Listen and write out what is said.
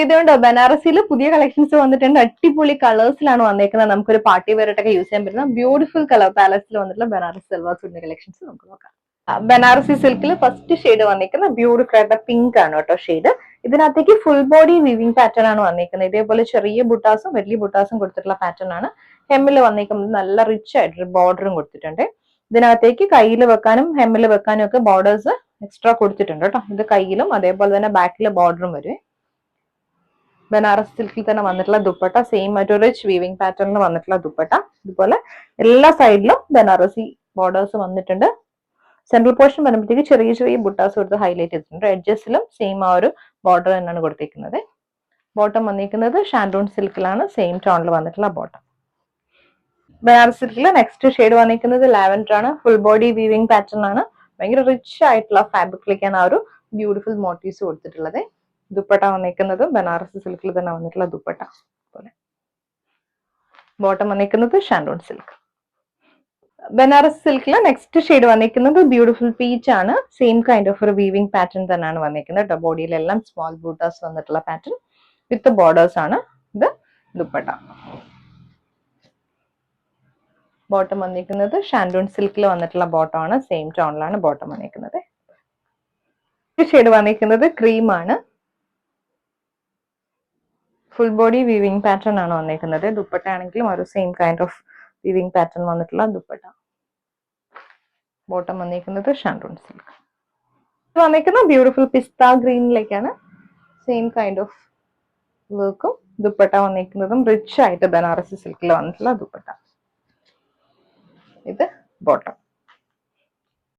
ഇതുകൊണ്ട് ബനാറസിയിൽ പുതിയ കളക്ഷൻസ് വന്നിട്ടുണ്ട്. അടിപൊളി കളേഴ്സിലാണ് വന്നേക്കുന്നത്. നമുക്കൊരു പാർട്ടി വെയറായിട്ടൊക്കെ യൂസ് ചെയ്യാൻ പറ്റുന്ന ബ്യൂട്ടിഫുൾ കളർ പാലസിൽ വന്നിട്ടുള്ള ബനാറസ് സൽവാർ സൂട്ടിന്റെ കളക്ഷൻസ് നമുക്ക് നോക്കാം. ബനാറസി സിൽക്കിൽ ഫസ്റ്റ് ഷെയ്ഡ് വന്നിരിക്കുന്ന ബ്യൂട്ടിഫുൾ ആയിട്ട് പിങ്ക് ആണ് കേട്ടോ ഷെയ്ഡ്. ഇതിനകത്തേക്ക് ഫുൾ ബോഡി വീവിംഗ് പാറ്റേൺ ആണ് വന്നിരിക്കുന്നത്. ഇതേപോലെ ചെറിയ ബുട്ടാസും വലിയ ബുട്ടാസും കൊടുത്തിട്ടുള്ള പാറ്റേൺ ആണ്. ഹെമ്മിൽ വന്നിരിക്കുന്നത് നല്ല റിച്ച് ആയിട്ടൊരു ബോർഡറും കൊടുത്തിട്ടുണ്ട്. ഇതിനകത്തേക്ക് കയ്യിൽ വെക്കാനും ഹെമ്മിൽ വെക്കാനും ഒക്കെ ബോർഡേഴ്സ് എക്സ്ട്രാ കൊടുത്തിട്ടുണ്ട് കേട്ടോ. ഇത് കയ്യിലും അതേപോലെ തന്നെ ബാക്കിലെ ബോർഡറും വരും. ബനാറസ് സിൽക്കിൽ തന്നെ വന്നിട്ടുള്ള ദുപ്പട്ട സെയിം ആയിട്ട് റിച്ച് വീവിംഗ് പാറ്റേണിൽ വന്നിട്ടുള്ള ദുപ്പട്ട. ഇതുപോലെ എല്ലാ സൈഡിലും ബനാറസി ബോർഡേഴ്സ് വന്നിട്ടുണ്ട്. സെൻട്രൽ പോർഷൻ വരുമ്പോഴത്തേക്ക് ചെറിയ ചെറിയ ബുട്ടാസ് കൊടുത്ത് ഹൈലൈറ്റ് ചെയ്തിട്ടുണ്ട്. എഡ്ജസിലും സെയിം ആ ഒരു ബോർഡർ തന്നെയാണ് കൊടുത്തിരിക്കുന്നത്. ബോട്ടം വന്നിരിക്കുന്നത് ഷാൻഡൂൺ സിൽക്കിലാണ്. സെയിം ടോണിൽ വന്നിട്ടുള്ള ബോട്ടം. ബനാറസ് സിൽക്കിൽ നെക്സ്റ്റ് ഷെയ്ഡ് വന്നിരിക്കുന്നത് ലാവൻഡർ ആണ്. ഫുൾ ബോഡി വീവിംഗ് പാറ്റേൺ ആണ്. ഭയങ്കര റിച്ച് ആയിട്ടുള്ള ഫാബ്രിക്കിലേക്കാണ് ആ ഒരു ബ്യൂട്ടിഫുൾ മോട്ടീവ്സ് കൊടുത്തിട്ടുള്ളത്. ദുപ്പട്ട വന്നിരിക്കുന്നത് ബനാറസ് സിൽക്കിൽ തന്നെ വന്നിട്ടുള്ള ദുപ്പട്ട പോലെ. ബോട്ടം വന്നിരിക്കുന്നത് ഷാൻഡൂൺ സിൽക്ക്. ബനാറസ് സിൽക്കിൽ നെക്സ്റ്റ് ഷെയ്ഡ് വന്നിരിക്കുന്നത് ബ്യൂട്ടിഫുൾ പീച്ച് ആണ്. സെയിം കൈൻഡ് ഓഫ് ഒരു വീവിംഗ് പാറ്റേൺ തന്നെയാണ് വന്നിരിക്കുന്നത് കേട്ടോ. ബോഡിയിലെല്ലാം സ്മോൾ ബൂട്ടാസ് വന്നിട്ടുള്ള പാറ്റേൺ വിത്ത് ബോർഡേഴ്സ് ആണ്. ഇത് ദുപ്പട്ട. ബോട്ടം വന്നിരിക്കുന്നത് ഷാൻഡൂൺ സിൽക്കിൽ വന്നിട്ടുള്ള ബോട്ടം ആണ്. സെയിം ടോണിലാണ് ബോട്ടം വന്നിരിക്കുന്നത്. ഷെയ്ഡ് വന്നിരിക്കുന്നത് ക്രീം ആണ്. ഫുൾ ബോഡി വീവിംഗ് പാറ്റേൺ ആണ് വന്നിരിക്കുന്നത്. ദുപ്പട്ട ആണെങ്കിലും ഒരു same kind of weaving pattern വന്നിട്ടുള്ള ദുപ്പട്ട. ബോട്ടം വന്നിരിക്കുന്നത് ഷാൻഡൂൺ സിൽക്ക്. ഇത് വന്നിരിക്കുന്ന ബ്യൂട്ടിഫുൾ പിസ്ത ഗ്രീനിലേക്കാണ്. സെയിം കൈൻഡ് ഓഫ് വർക്കും. ദുപ്പട്ട വന്നിരിക്കുന്നതും റിച്ച് ആയിട്ട് ബനാറസി സിൽക്കിൽ വന്നിട്ടുള്ള ദുപ്പട്ട. ഇത് ബോട്ടം.